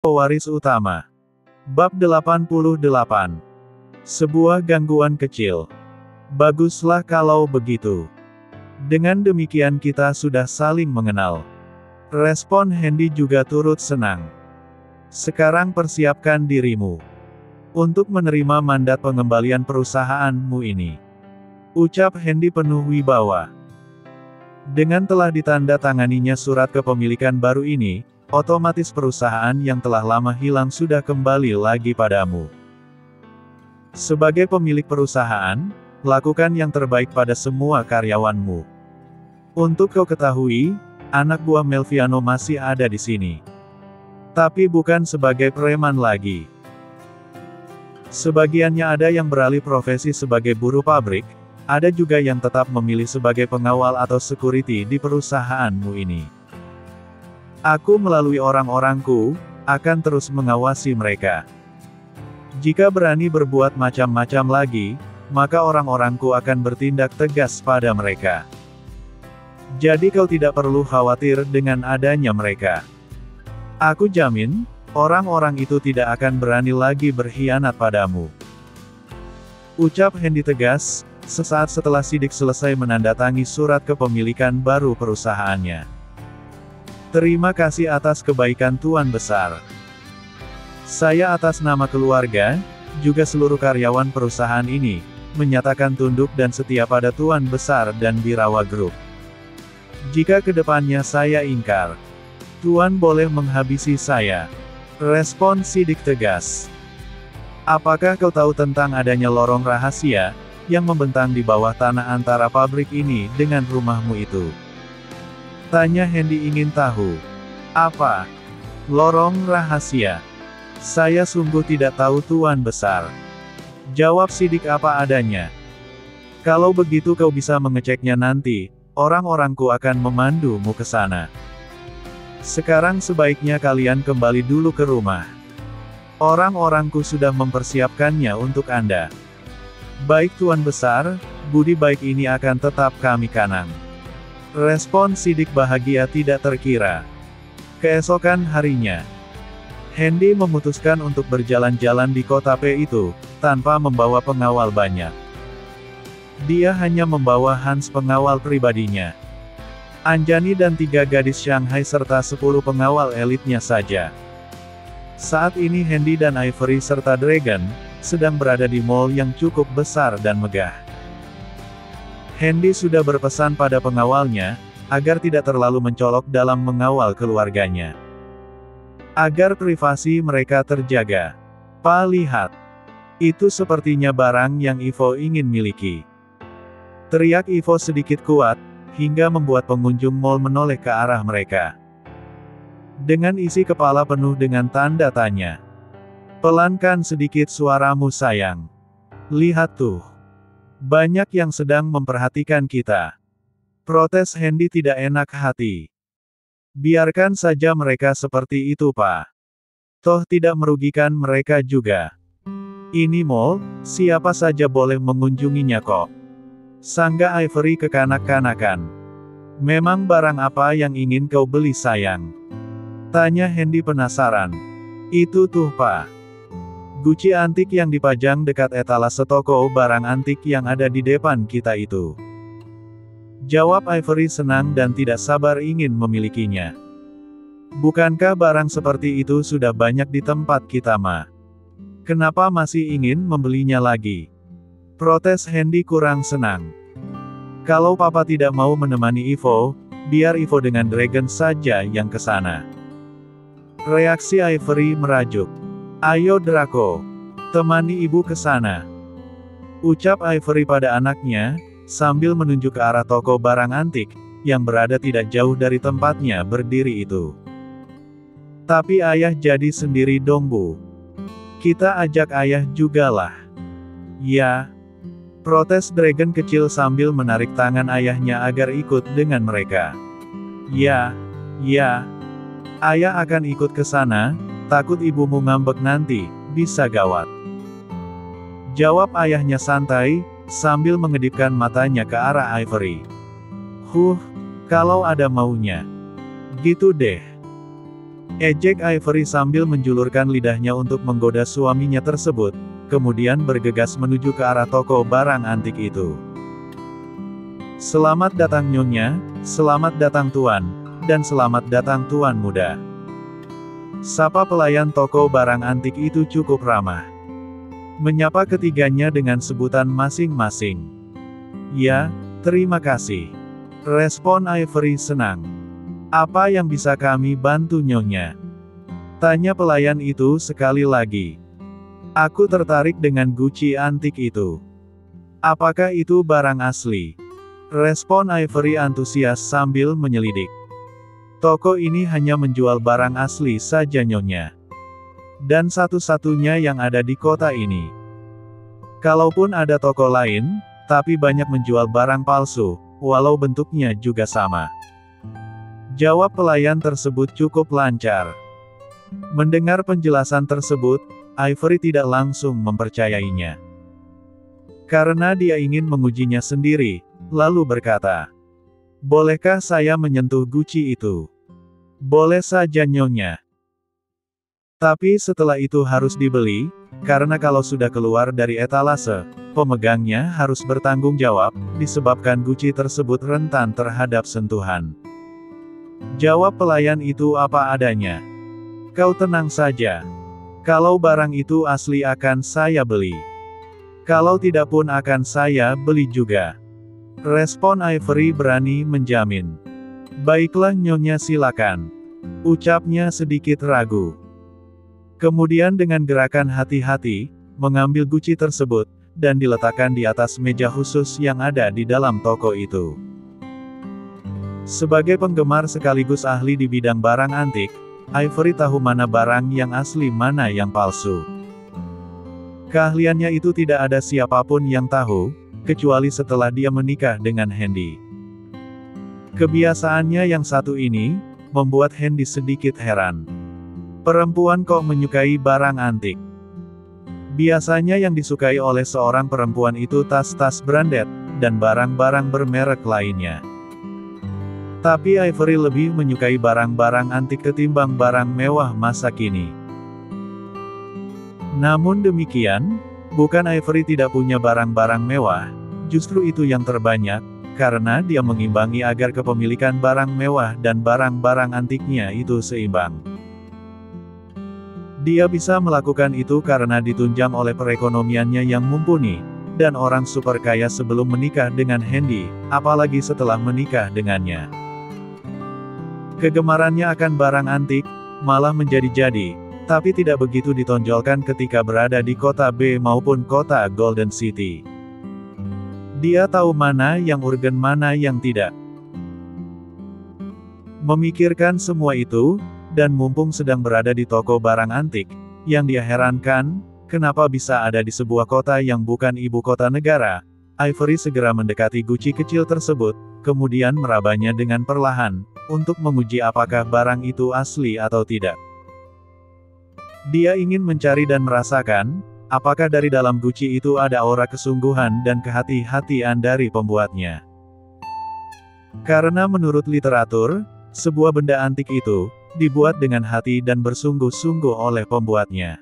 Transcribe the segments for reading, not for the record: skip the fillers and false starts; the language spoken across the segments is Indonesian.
Pewaris utama. Bab 88. Sebuah gangguan kecil. Baguslah kalau begitu. Dengan demikian kita sudah saling mengenal. Respon Hendy juga turut senang. Sekarang persiapkan dirimu untuk menerima mandat pengembalian perusahaanmu ini, ucap Hendy penuh wibawa. Dengan telah ditanda-tanganinya surat kepemilikan baru ini, otomatis perusahaan yang telah lama hilang sudah kembali lagi padamu. Sebagai pemilik perusahaan, lakukan yang terbaik pada semua karyawanmu. Untuk kau ketahui, anak buah Melviano masih ada di sini. Tapi bukan sebagai preman lagi. Sebagiannya ada yang beralih profesi sebagai buruh pabrik, ada juga yang tetap memilih sebagai pengawal atau security di perusahaanmu ini. Aku melalui orang-orangku, akan terus mengawasi mereka. Jika berani berbuat macam-macam lagi, maka orang-orangku akan bertindak tegas pada mereka. Jadi kau tidak perlu khawatir dengan adanya mereka. Aku jamin, orang-orang itu tidak akan berani lagi berkhianat padamu. Ucap Hendy tegas, sesaat setelah Sidik selesai menandatangani surat kepemilikan baru perusahaannya. Terima kasih atas kebaikan Tuan Besar. Saya atas nama keluarga, juga seluruh karyawan perusahaan ini, menyatakan tunduk dan setia pada Tuan Besar dan Birawa Group. Jika kedepannya saya ingkar, Tuan boleh menghabisi saya. Respon Sidik tegas. Apakah kau tahu tentang adanya lorong rahasia, yang membentang di bawah tanah antara pabrik ini dengan rumahmu itu? Tanya Hendy ingin tahu. Apa? Lorong rahasia? Saya sungguh tidak tahu Tuan Besar. Jawab Sidik apa adanya. Kalau begitu kau bisa mengeceknya nanti, orang-orangku akan memandumu ke sana. Sekarang sebaiknya kalian kembali dulu ke rumah. Orang-orangku sudah mempersiapkannya untuk Anda. Baik Tuan Besar, budi baik ini akan tetap kami kanang. Respon Sidik bahagia tidak terkira. Keesokan harinya, Hendy memutuskan untuk berjalan-jalan di kota P itu, tanpa membawa pengawal banyak. Dia hanya membawa Hans pengawal pribadinya, Anjani dan 3 gadis Shanghai serta 10 pengawal elitnya saja. Saat ini Hendy dan Ivory serta Dragon, sedang berada di mall yang cukup besar dan megah. Hendy sudah berpesan pada pengawalnya, agar tidak terlalu mencolok dalam mengawal keluarganya. Agar privasi mereka terjaga. Pa lihat. Itu sepertinya barang yang Ivo ingin miliki. Teriak Ivo sedikit kuat, hingga membuat pengunjung mall menoleh ke arah mereka. Dengan isi kepala penuh dengan tanda tanya. Pelankan sedikit suaramu sayang. Lihat tuh. Banyak yang sedang memperhatikan kita. Protes Hendy tidak enak hati. Biarkan saja mereka seperti itu Pak. Toh tidak merugikan mereka juga. Ini mall, siapa saja boleh mengunjunginya kok. Sangga Ivory kekanak-kanakan. Memang barang apa yang ingin kau beli sayang? Tanya Hendy penasaran. Itu tuh Pak. Guci antik yang dipajang dekat etalase toko barang antik yang ada di depan kita itu. Jawab Ivory senang dan tidak sabar ingin memilikinya. Bukankah barang seperti itu sudah banyak di tempat kita Ma? Kenapa masih ingin membelinya lagi? Protes Hendy kurang senang. Kalau Papa tidak mau menemani Ivo, biar Ivo dengan Dragon saja yang ke sana. Reaksi Ivory merajuk. Ayo Draco, temani ibu ke sana. Ucap Ivory pada anaknya, sambil menunjuk ke arah toko barang antik, yang berada tidak jauh dari tempatnya berdiri itu. Tapi ayah jadi sendiri dong Bu. Kita ajak ayah juga lah. Ya. Protes Dragon kecil sambil menarik tangan ayahnya agar ikut dengan mereka. Ya. Ayah akan ikut ke sana. Takut ibumu ngambek nanti, bisa gawat. Jawab ayahnya santai, sambil mengedipkan matanya ke arah Ivory. Kalau ada maunya. Gitu deh. ejek Ivory sambil menjulurkan lidahnya untuk menggoda suaminya tersebut, kemudian bergegas menuju ke arah toko barang antik itu. "Selamat datang Nyonya, selamat datang Tuan, dan selamat datang Tuan muda." Sapa pelayan toko barang antik itu cukup ramah. Menyapa ketiganya dengan sebutan masing-masing. "Ya, terima kasih," respon Ivory senang. "Apa yang bisa kami bantu Nyonya?" tanya pelayan itu sekali lagi. "Aku tertarik dengan guci antik itu. Apakah itu barang asli?" respon Ivory antusias sambil menyelidik. "Toko ini hanya menjual barang asli saja Nyonya. Dan satu-satunya yang ada di kota ini. Kalaupun ada toko lain, tapi banyak menjual barang palsu, walau bentuknya juga sama." Jawab pelayan tersebut cukup lancar. Mendengar penjelasan tersebut, Ivory tidak langsung mempercayainya. Karena dia ingin mengujinya sendiri, lalu berkata, "Bolehkah saya menyentuh guci itu?" "Boleh saja Nyonya. Tapi setelah itu harus dibeli, karena kalau sudah keluar dari etalase, pemegangnya harus bertanggung jawab, disebabkan guci tersebut rentan terhadap sentuhan." Jawab pelayan itu apa adanya. "Kau tenang saja. Kalau barang itu asli akan saya beli. Kalau tidak pun akan saya beli juga," respon Ivory berani menjamin. "Baiklah Nyonya silakan," ucapnya sedikit ragu. Kemudian dengan gerakan hati-hati, mengambil guci tersebut, dan diletakkan di atas meja khusus yang ada di dalam toko itu. Sebagai penggemar sekaligus ahli di bidang barang antik, Ivory tahu mana barang yang asli mana yang palsu. Keahliannya itu tidak ada siapapun yang tahu, kecuali setelah dia menikah dengan Handy. Kebiasaannya yang satu ini, membuat Handy sedikit heran. Perempuan kok menyukai barang antik? Biasanya yang disukai oleh seorang perempuan itu tas-tas branded, dan barang-barang bermerek lainnya. Tapi Ivory lebih menyukai barang-barang antik ketimbang barang mewah masa kini. Namun demikian, bukan Ivory tidak punya barang-barang mewah, justru itu yang terbanyak, karena dia mengimbangi agar kepemilikan barang mewah dan barang-barang antiknya itu seimbang. Dia bisa melakukan itu karena ditunjang oleh perekonomiannya yang mumpuni, dan orang super kaya sebelum menikah dengan Handy, apalagi setelah menikah dengannya. Kegemarannya akan barang antik, malah menjadi-jadi, tapi tidak begitu ditonjolkan ketika berada di kota B maupun kota Golden City. Dia tahu mana yang urgen mana yang tidak. Memikirkan semua itu, dan mumpung sedang berada di toko barang antik, yang dia herankan, kenapa bisa ada di sebuah kota yang bukan ibu kota negara, Ivory segera mendekati guci kecil tersebut, kemudian merabanya dengan perlahan, untuk menguji apakah barang itu asli atau tidak. Dia ingin mencari dan merasakan, apakah dari dalam guci itu ada aura kesungguhan dan kehati-hatian dari pembuatnya. Karena menurut literatur, sebuah benda antik itu, dibuat dengan hati dan bersungguh-sungguh oleh pembuatnya.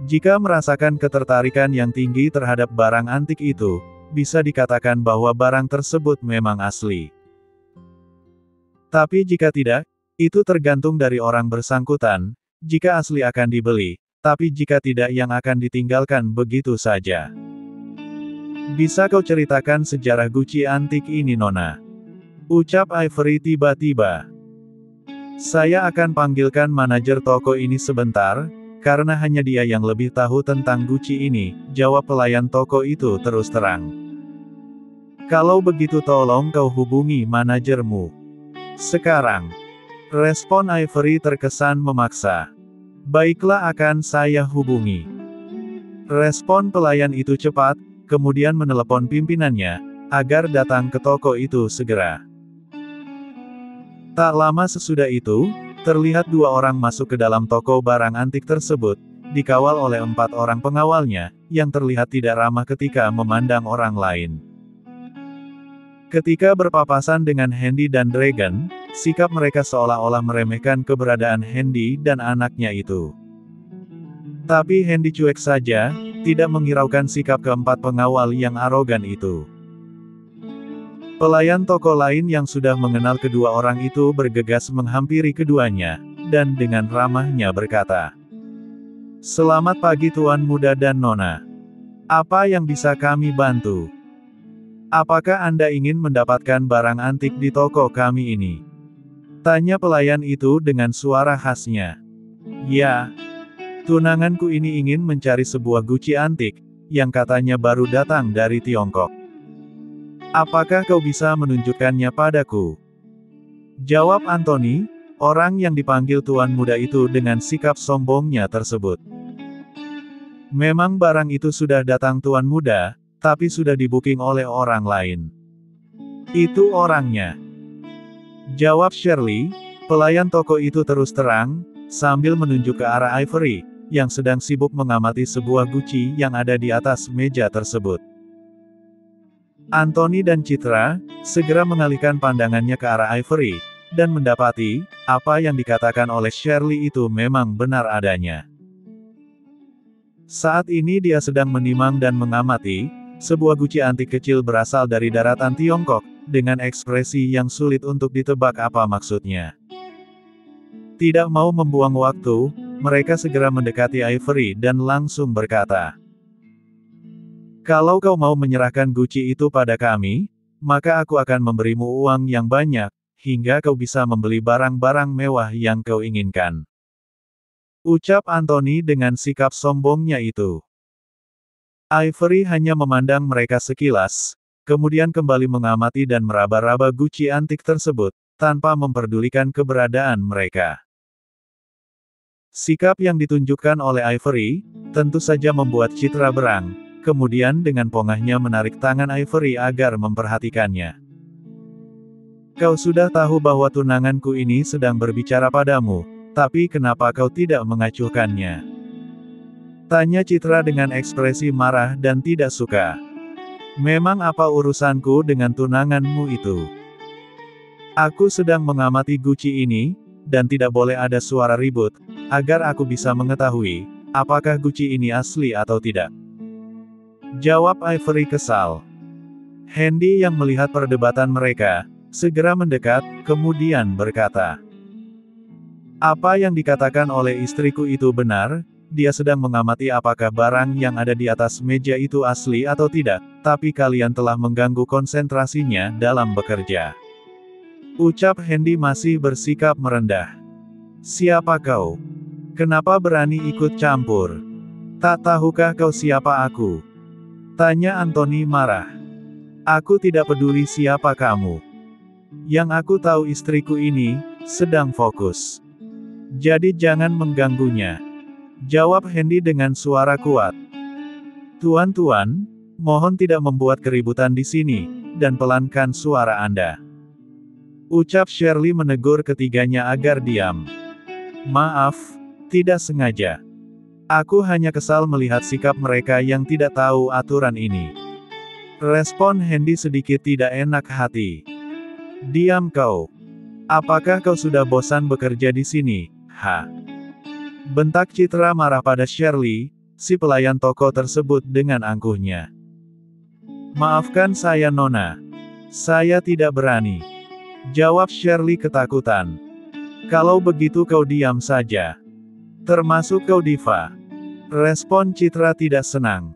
Jika merasakan ketertarikan yang tinggi terhadap barang antik itu, bisa dikatakan bahwa barang tersebut memang asli. Tapi jika tidak, itu tergantung dari orang bersangkutan, jika asli akan dibeli, tapi jika tidak yang akan ditinggalkan begitu saja. "Bisa kau ceritakan sejarah guci antik ini Nona?" ucap Ivory tiba-tiba. "Saya akan panggilkan manajer toko ini sebentar, karena hanya dia yang lebih tahu tentang guci ini," jawab pelayan toko itu terus terang. "Kalau begitu tolong kau hubungi manajermu sekarang," respon Ivory terkesan memaksa. "Baiklah akan saya hubungi," respon pelayan itu cepat, kemudian menelepon pimpinannya, agar datang ke toko itu segera. Tak lama sesudah itu, terlihat dua orang masuk ke dalam toko barang antik tersebut, dikawal oleh 4 orang pengawalnya, yang terlihat tidak ramah ketika memandang orang lain. Ketika berpapasan dengan Handy dan Dragon, Sikap mereka seolah-olah meremehkan keberadaan Hendy dan anaknya itu. Tapi Hendy cuek saja, tidak menghiraukan sikap keempat pengawal yang arogan itu. Pelayan toko lain yang sudah mengenal kedua orang itu bergegas menghampiri keduanya, dan dengan ramahnya berkata, "Selamat pagi Tuan Muda dan Nona. Apa yang bisa kami bantu? Apakah Anda ingin mendapatkan barang antik di toko kami ini?" Tanya pelayan itu dengan suara khasnya. "Ya, tunanganku ini ingin mencari sebuah guci antik, yang katanya baru datang dari Tiongkok. Apakah kau bisa menunjukkannya padaku?" Jawab Anthony, orang yang dipanggil Tuan Muda itu dengan sikap sombongnya tersebut. "Memang barang itu sudah datang Tuan Muda, tapi sudah dibuking oleh orang lain. Itu orangnya," jawab Shirley. Pelayan toko itu terus terang, sambil menunjuk ke arah Ivory, yang sedang sibuk mengamati sebuah guci yang ada di atas meja tersebut. Anthony dan Citra segera mengalihkan pandangannya ke arah Ivory, dan mendapati apa yang dikatakan oleh Shirley itu memang benar adanya. Saat ini dia sedang menimang dan mengamati sebuah guci antik kecil berasal dari daratan Tiongkok, dengan ekspresi yang sulit untuk ditebak apa maksudnya. Tidak mau membuang waktu, mereka segera mendekati Ivory dan langsung berkata, "Kalau kau mau menyerahkan guci itu pada kami, maka aku akan memberimu uang yang banyak, hingga kau bisa membeli barang-barang mewah yang kau inginkan," ucap Anthony dengan sikap sombongnya itu. Ivory hanya memandang mereka sekilas, kemudian kembali mengamati dan meraba-raba guci antik tersebut, tanpa memperdulikan keberadaan mereka. Sikap yang ditunjukkan oleh Ivory, tentu saja membuat Citra berang, kemudian dengan pongahnya menarik tangan Ivory agar memperhatikannya. "Kau sudah tahu bahwa tunanganku ini sedang berbicara padamu, tapi kenapa kau tidak mengacuhkannya?" tanya Citra dengan ekspresi marah dan tidak suka. "Memang apa urusanku dengan tunanganmu itu? Aku sedang mengamati guci ini, dan tidak boleh ada suara ribut, agar aku bisa mengetahui, apakah guci ini asli atau tidak," jawab Ivory kesal. Hendy yang melihat perdebatan mereka, segera mendekat, kemudian berkata, "Apa yang dikatakan oleh istriku itu benar, dia sedang mengamati apakah barang yang ada di atas meja itu asli atau tidak, tapi kalian telah mengganggu konsentrasinya dalam bekerja," ucap Hendy masih bersikap merendah. "Siapa kau? Kenapa berani ikut campur? Tak tahukah kau siapa aku?" tanya Anthony marah. "Aku tidak peduli siapa kamu. Yang aku tahu istriku ini sedang fokus. Jadi jangan mengganggunya," jawab Hendy dengan suara kuat. "Tuan-tuan, mohon tidak membuat keributan di sini, dan pelankan suara Anda," ucap Shirley menegur ketiganya agar diam. "Maaf, tidak sengaja. Aku hanya kesal melihat sikap mereka yang tidak tahu aturan ini," respon Hendy sedikit tidak enak hati. "Diam kau. Apakah kau sudah bosan bekerja di sini, ha?" bentak Citra marah pada Shirley, si pelayan toko tersebut dengan angkuhnya. "Maafkan saya Nona. Saya tidak berani," jawab Shirley ketakutan. "Kalau begitu kau diam saja. Termasuk kau Diva," respon Citra tidak senang.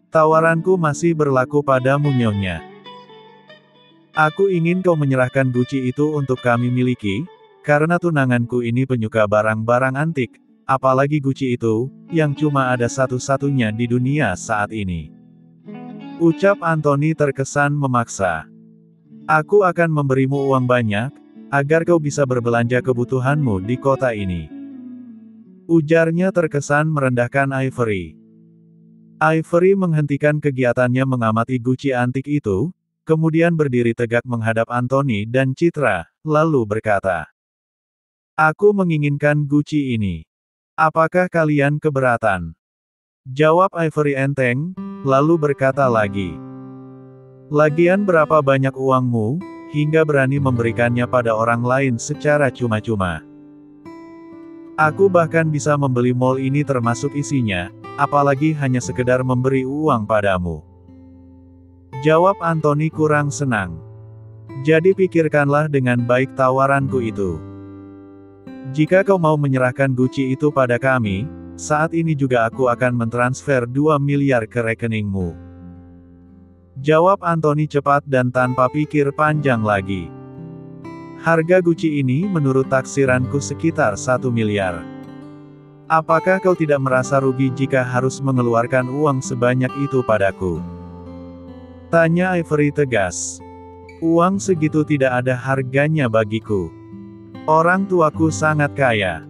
"Tawaranku masih berlaku padamu Nyonya. Aku ingin kau menyerahkan guci itu untuk kami miliki, karena tunanganku ini penyuka barang-barang antik, apalagi guci itu, yang cuma ada satu-satunya di dunia saat ini," ucap Anthony terkesan memaksa. "Aku akan memberimu uang banyak, agar kau bisa berbelanja kebutuhanmu di kota ini," ujarnya terkesan merendahkan Ivory. Ivory menghentikan kegiatannya mengamati guci antik itu, kemudian berdiri tegak menghadap Anthony dan Citra, lalu berkata, "Aku menginginkan guci ini. Apakah kalian keberatan?" Jawab Ivory enteng, lalu berkata lagi, "Lagian berapa banyak uangmu, hingga berani memberikannya pada orang lain secara cuma-cuma. Aku bahkan bisa membeli mall ini termasuk isinya, apalagi hanya sekedar memberi uang padamu. Jawab Anthony kurang senang. Jadi pikirkanlah dengan baik tawaranku itu. Jika kau mau menyerahkan Gucci itu pada kami, saat ini juga aku akan mentransfer 2 miliar ke rekeningmu. Jawab Anthony cepat dan tanpa pikir panjang lagi. Harga Gucci ini menurut taksiranku sekitar 1 miliar. Apakah kau tidak merasa rugi jika harus mengeluarkan uang sebanyak itu padaku? Tanya Ivory tegas. Uang segitu tidak ada harganya bagiku. Orang tuaku sangat kaya.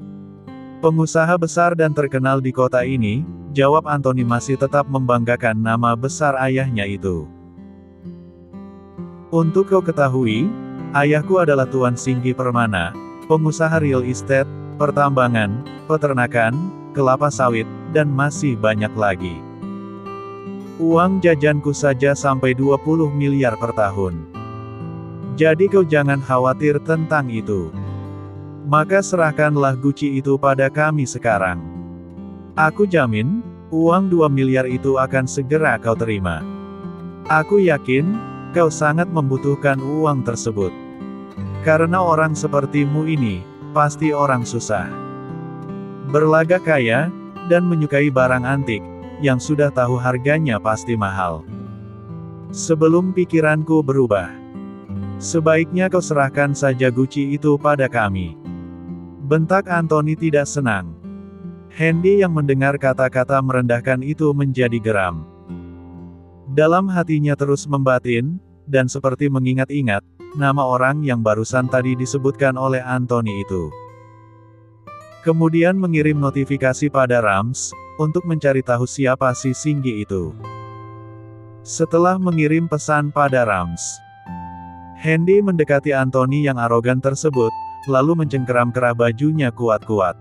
Pengusaha besar dan terkenal di kota ini, jawab Anthony masih tetap membanggakan nama besar ayahnya itu. Untuk kau ketahui, ayahku adalah Tuan Singgi Permana, pengusaha real estate, pertambangan, peternakan, kelapa sawit, dan masih banyak lagi. Uang jajanku saja sampai 20 miliar per tahun. Jadi kau jangan khawatir tentang itu. Maka serahkanlah Gucci itu pada kami sekarang. Aku jamin, uang 2 miliar itu akan segera kau terima. Aku yakin, kau sangat membutuhkan uang tersebut. Karena orang sepertimu ini, pasti orang susah. Berlagak kaya, dan menyukai barang antik, yang sudah tahu harganya pasti mahal. Sebelum pikiranku berubah, sebaiknya kau serahkan saja Gucci itu pada kami. Bentak Anthony tidak senang. Hendy yang mendengar kata-kata merendahkan itu menjadi geram. Dalam hatinya terus membatin, dan seperti mengingat-ingat, nama orang yang barusan tadi disebutkan oleh Anthony itu. Kemudian mengirim notifikasi pada Rams, untuk mencari tahu siapa si Singgi itu. Setelah mengirim pesan pada Rams, Hendy mendekati Anthony yang arogan tersebut, lalu mencengkeram-kerah bajunya kuat-kuat.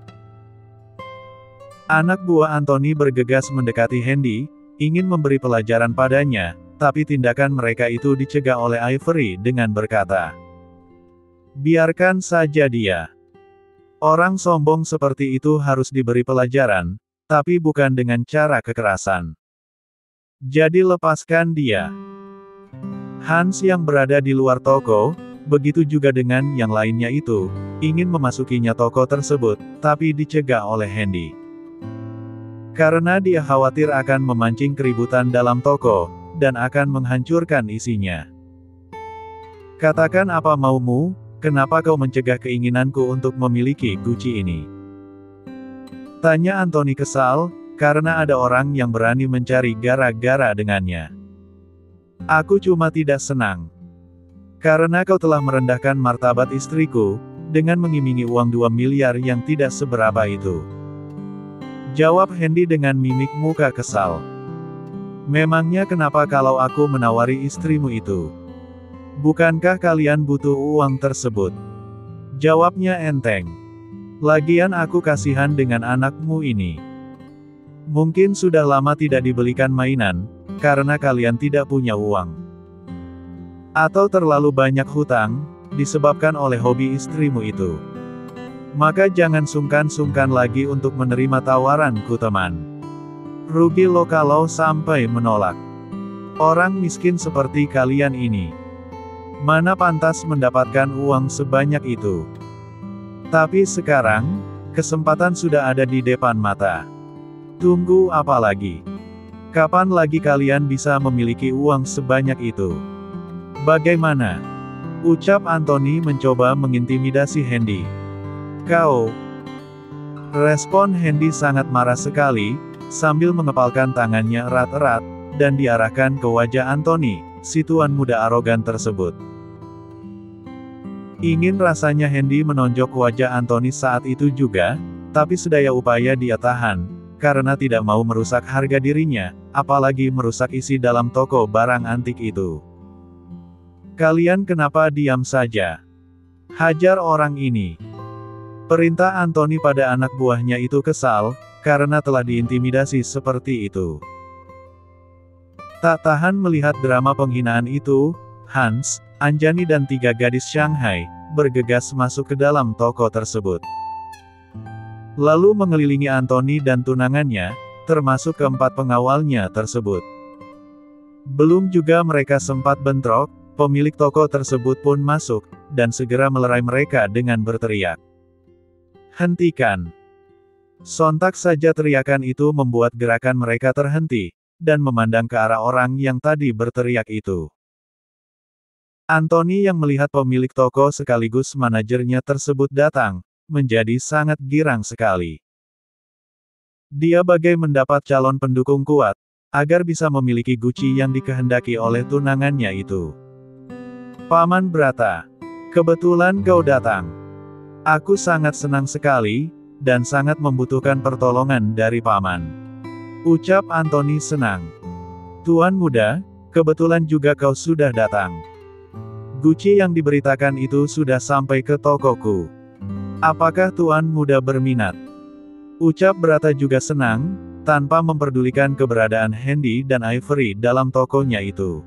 Anak buah Anthony bergegas mendekati Hendy, ingin memberi pelajaran padanya, tapi tindakan mereka itu dicegah oleh Ivory dengan berkata, "Biarkan saja dia. Orang sombong seperti itu harus diberi pelajaran, tapi bukan dengan cara kekerasan. Jadi lepaskan dia." Hans yang berada di luar toko, begitu juga dengan yang lainnya itu, ingin memasukinya toko tersebut, tapi dicegah oleh Hendy. Karena dia khawatir akan memancing keributan dalam toko, dan akan menghancurkan isinya. "Katakan apa maumu, kenapa kau mencegah keinginanku untuk memiliki Gucci ini?" Tanya Anthony kesal, karena ada orang yang berani mencari gara-gara dengannya. "Aku cuma tidak senang. Karena kau telah merendahkan martabat istriku, dengan mengiming-imingi uang 2 miliar yang tidak seberapa itu." Jawab Hendy dengan mimik muka kesal. "Memangnya kenapa kalau aku menawari istrimu itu? Bukankah kalian butuh uang tersebut?" Jawabnya enteng. "Lagian aku kasihan dengan anakmu ini. Mungkin sudah lama tidak dibelikan mainan, karena kalian tidak punya uang. Atau terlalu banyak hutang, disebabkan oleh hobi istrimu itu. Maka jangan sungkan-sungkan lagi untuk menerima tawaranku teman. Rugi lo kalau sampai menolak. Orang miskin seperti kalian ini, mana pantas mendapatkan uang sebanyak itu. Tapi sekarang, kesempatan sudah ada di depan mata. Tunggu apa lagi? Kapan lagi kalian bisa memiliki uang sebanyak itu? Bagaimana?" Ucap Anthony mencoba mengintimidasi Hendy. "Kau..." Respon Hendy sangat marah sekali, sambil mengepalkan tangannya erat-erat, dan diarahkan ke wajah Anthony, si tuan muda arogan tersebut. Ingin rasanya Hendy menonjok wajah Anthony saat itu juga, tapi sedaya upaya dia tahan, karena tidak mau merusak harga dirinya, apalagi merusak isi dalam toko barang antik itu. "Kalian kenapa diam saja? Hajar orang ini!" Perintah Anthony pada anak buahnya itu kesal, karena telah diintimidasi seperti itu. Tak tahan melihat drama penghinaan itu, Hans, Anjani dan 3 gadis Shanghai, bergegas masuk ke dalam toko tersebut. Lalu mengelilingi Anthony dan tunangannya, termasuk keempat pengawalnya tersebut. Belum juga mereka sempat bentrok, pemilik toko tersebut pun masuk, dan segera melerai mereka dengan berteriak. "Hentikan!" Sontak saja teriakan itu membuat gerakan mereka terhenti, dan memandang ke arah orang yang tadi berteriak itu. Anthony yang melihat pemilik toko sekaligus manajernya tersebut datang, menjadi sangat girang sekali. Dia bagai mendapat calon pendukung kuat, agar bisa memiliki Gucci yang dikehendaki oleh tunangannya itu. "Paman Brata, kebetulan kau datang. Aku sangat senang sekali, dan sangat membutuhkan pertolongan dari Paman," ucap Anthony senang. "Tuan muda, kebetulan juga kau sudah datang. Gucci yang diberitakan itu sudah sampai ke tokoku. Apakah Tuan muda berminat?" Ucap Brata juga senang, tanpa memperdulikan keberadaan Handy dan Ivory dalam tokonya itu.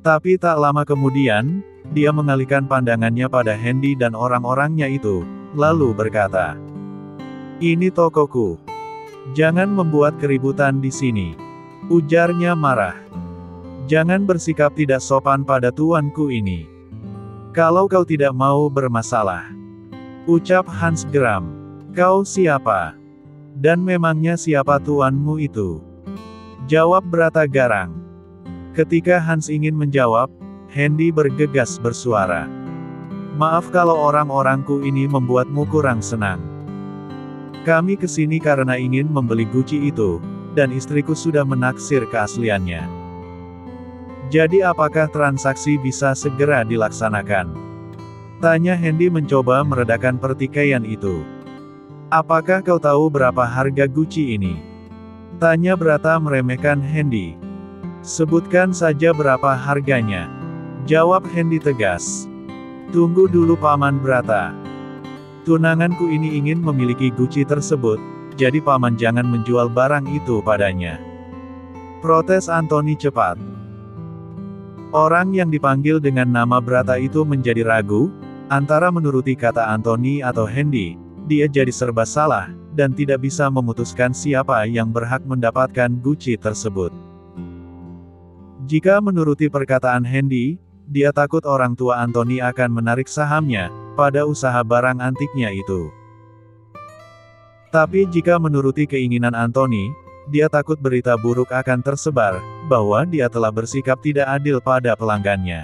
Tapi tak lama kemudian, dia mengalihkan pandangannya pada Handy dan orang-orangnya itu, lalu berkata, "Ini tokoku. Jangan membuat keributan di sini," ujarnya marah. "Jangan bersikap tidak sopan pada tuanku ini. Kalau kau tidak mau bermasalah," ucap Hans geram. "Kau siapa? Dan memangnya siapa tuanmu itu?" jawab Brata garang. Ketika Hans ingin menjawab, Handy bergegas bersuara. "Maaf kalau orang-orangku ini membuatmu kurang senang. Kami kesini karena ingin membeli Gucci itu, dan istriku sudah menaksir keasliannya. Jadi apakah transaksi bisa segera dilaksanakan?" tanya Handy mencoba meredakan pertikaian itu. "Apakah kau tahu berapa harga Gucci ini?" tanya Brata meremehkan Handy. "Sebutkan saja berapa harganya," jawab Handy tegas. "Tunggu dulu Paman Brata. Tunanganku ini ingin memiliki Gucci tersebut, jadi Paman jangan menjual barang itu padanya," protes Anthony cepat. Orang yang dipanggil dengan nama Brata itu menjadi ragu, antara menuruti kata Anthony atau Handy. Dia jadi serba salah, dan tidak bisa memutuskan siapa yang berhak mendapatkan Gucci tersebut. Jika menuruti perkataan Handy, dia takut orang tua Anthony akan menarik sahamnya, pada usaha barang antiknya itu. Tapi jika menuruti keinginan Anthony, dia takut berita buruk akan tersebar, bahwa dia telah bersikap tidak adil pada pelanggannya.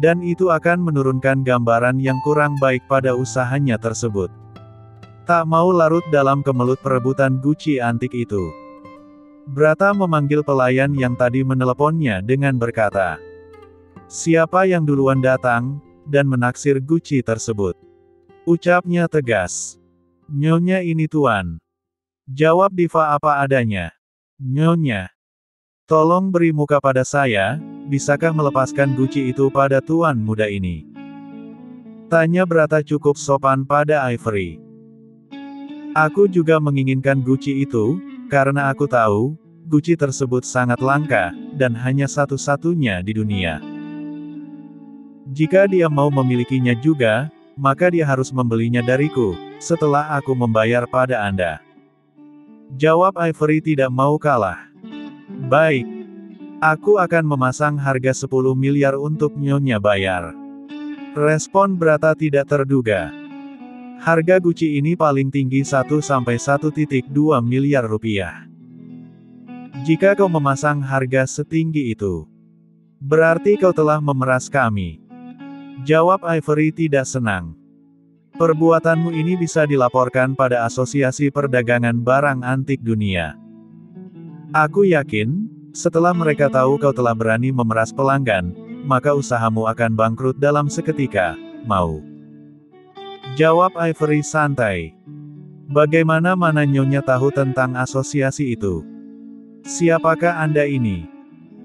Dan itu akan menurunkan gambaran yang kurang baik pada usahanya tersebut. Tak mau larut dalam kemelut perebutan Gucci antik itu, Brata memanggil pelayan yang tadi meneleponnya dengan berkata, "Siapa yang duluan datang, dan menaksir Gucci tersebut?" ucapnya tegas. "Nyonya ini tuan," jawab Diva apa adanya. "Nyonya, tolong beri muka pada saya, bisakah melepaskan Gucci itu pada tuan muda ini?" tanya Brata cukup sopan pada Ivory. "Aku juga menginginkan Gucci itu, karena aku tahu, Gucci tersebut sangat langka, dan hanya satu-satunya di dunia. Jika dia mau memilikinya juga, maka dia harus membelinya dariku, setelah aku membayar pada Anda," jawab Ivory tidak mau kalah. "Baik. Aku akan memasang harga 10 miliar untuk Nyonya bayar," respon Brata tidak terduga. Harga Gucci ini paling tinggi 1-1,2 miliar rupiah. "Jika kau memasang harga setinggi itu, berarti kau telah memeras kami," jawab Ivory tidak senang. "Perbuatanmu ini bisa dilaporkan pada Asosiasi Perdagangan Barang Antik Dunia. Aku yakin, setelah mereka tahu kau telah berani memeras pelanggan, maka usahamu akan bangkrut dalam seketika, mau?" jawab Ivory santai. "Bagaimana mana Nyonya tahu tentang asosiasi itu? Siapakah Anda ini?"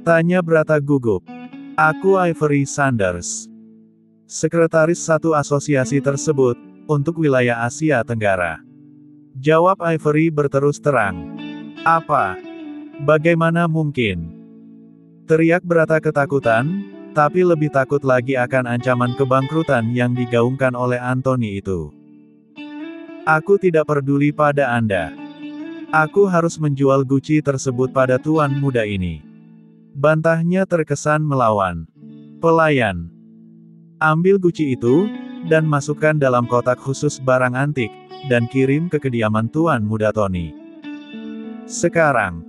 tanya Brata gugup. "Aku Ivory Sanders, sekretaris satu asosiasi tersebut, untuk wilayah Asia Tenggara," jawab Ivory berterus terang. "Apa? Bagaimana mungkin? Teriak Brata ketakutan, tapi lebih takut lagi akan ancaman kebangkrutan yang digaungkan oleh Anthony itu. Aku tidak peduli pada Anda. Aku harus menjual Gucci tersebut pada tuan muda ini. Bantahnya terkesan melawan. Pelayan, ambil Gucci itu, dan masukkan dalam kotak khusus barang antik, dan kirim ke kediaman tuan muda Tony. Sekarang,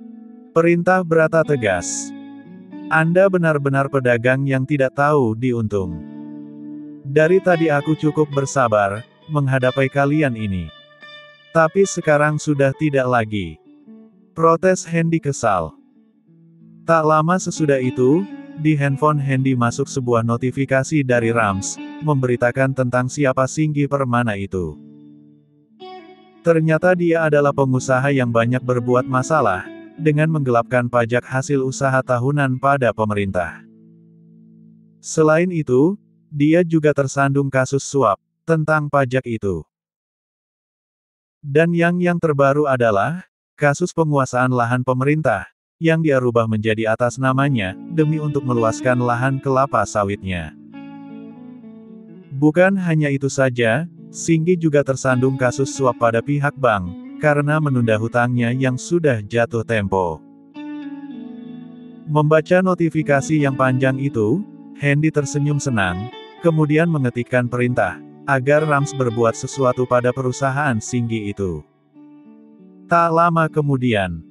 perintah Brata tegas. Anda benar-benar pedagang yang tidak tahu diuntung. Dari tadi aku cukup bersabar, menghadapi kalian ini. Tapi sekarang sudah tidak lagi. Protes Hendy kesal. Tak lama sesudah itu, di handphone Hendy masuk sebuah notifikasi dari Rams, memberitakan tentang siapa Singgi Permana itu. Ternyata dia adalah pengusaha yang banyak berbuat masalah, dengan menggelapkan pajak hasil usaha tahunan pada pemerintah. Selain itu, dia juga tersandung kasus suap, tentang pajak itu. Dan yang terbaru adalah, kasus penguasaan lahan pemerintah, yang dia rubah menjadi atas namanya, demi untuk meluaskan lahan kelapa sawitnya. Bukan hanya itu saja, Singgi juga tersandung kasus suap pada pihak bank, karena menunda hutangnya yang sudah jatuh tempo. Membaca notifikasi yang panjang itu, Hendy tersenyum senang, kemudian mengetikkan perintah, agar Rams berbuat sesuatu pada perusahaan Singgi itu. Tak lama kemudian,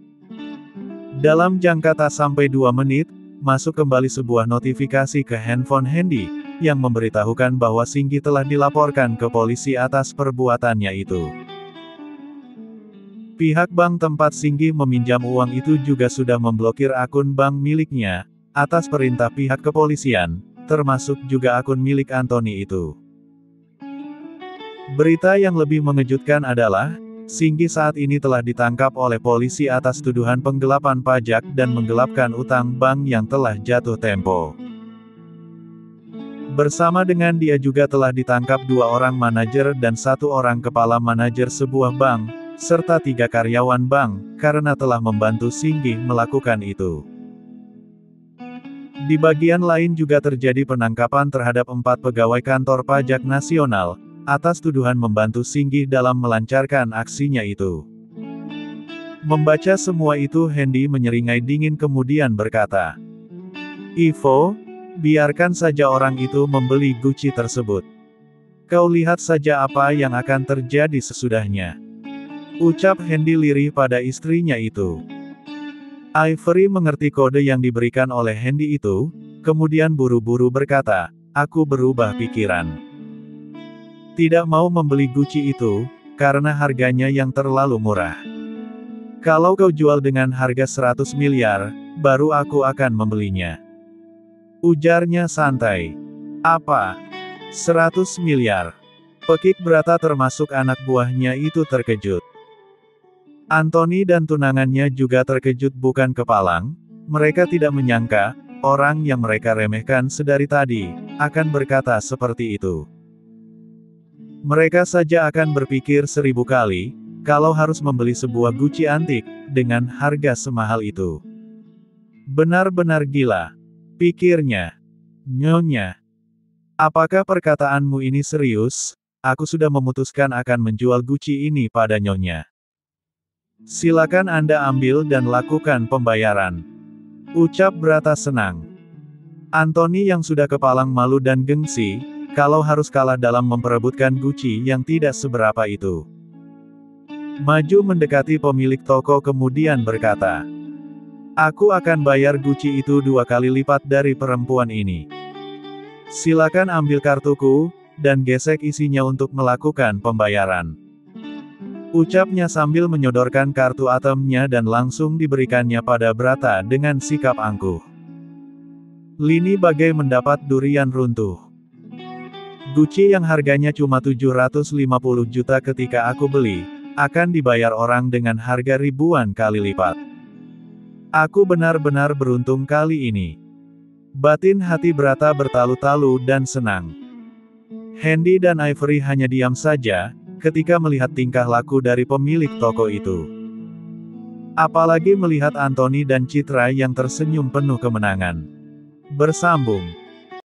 dalam jangka tak sampai 2 menit, masuk kembali sebuah notifikasi ke handphone Hendy, yang memberitahukan bahwa Singgi telah dilaporkan ke polisi atas perbuatannya itu. Pihak bank tempat Singgi meminjam uang itu juga sudah memblokir akun bank miliknya, atas perintah pihak kepolisian, termasuk juga akun milik Anthony itu. Berita yang lebih mengejutkan adalah, Singgi saat ini telah ditangkap oleh polisi atas tuduhan penggelapan pajak dan menggelapkan utang bank yang telah jatuh tempo. Bersama dengan dia juga telah ditangkap 2 orang manajer dan 1 orang kepala manajer sebuah bank, serta 3 karyawan bank, karena telah membantu Singgi melakukan itu. Di bagian lain juga terjadi penangkapan terhadap 4 pegawai kantor pajak nasional, atas tuduhan membantu Singgi dalam melancarkan aksinya itu. Membaca semua itu Hendy menyeringai dingin kemudian berkata, "Ivo, biarkan saja orang itu membeli Gucci tersebut. Kau lihat saja apa yang akan terjadi sesudahnya." Ucap Hendy lirih pada istrinya itu. Ivory mengerti kode yang diberikan oleh Hendy itu, kemudian buru-buru berkata, "Aku berubah pikiran. Tidak mau membeli Gucci itu, karena harganya yang terlalu murah. Kalau kau jual dengan harga 100 miliar, baru aku akan membelinya." Ujarnya santai. "Apa? 100 miliar? Pekik Brata termasuk anak buahnya itu terkejut. Anthony dan tunangannya juga terkejut bukan kepalang, mereka tidak menyangka, orang yang mereka remehkan sedari tadi, akan berkata seperti itu. Mereka saja akan berpikir 1000 kali, kalau harus membeli sebuah Gucci antik, dengan harga semahal itu. Benar-benar gila, pikirnya. Nyonya, apakah perkataanmu ini serius? Aku sudah memutuskan akan menjual Gucci ini pada Nyonya. Silakan Anda ambil dan lakukan pembayaran." Ucap Brata senang. Anthony yang sudah kepalang malu dan gengsi, kalau harus kalah dalam memperebutkan Gucci yang tidak seberapa itu. Maju mendekati pemilik toko kemudian berkata, "Aku akan bayar Gucci itu 2 kali lipat dari perempuan ini. Silakan ambil kartuku, dan gesek isinya untuk melakukan pembayaran." Ucapnya sambil menyodorkan kartu ATM-nya dan langsung diberikannya pada Brata dengan sikap angkuh. Lini bagai mendapat durian runtuh. "Gucci yang harganya cuma 750 juta ketika aku beli, akan dibayar orang dengan harga ribuan kali lipat. Aku benar-benar beruntung kali ini." Batin hati Brata bertalu-talu dan senang. Hendy dan Ivory hanya diam saja, ketika melihat tingkah laku dari pemilik toko itu. Apalagi melihat Anthony dan Citra yang tersenyum penuh kemenangan. Bersambung.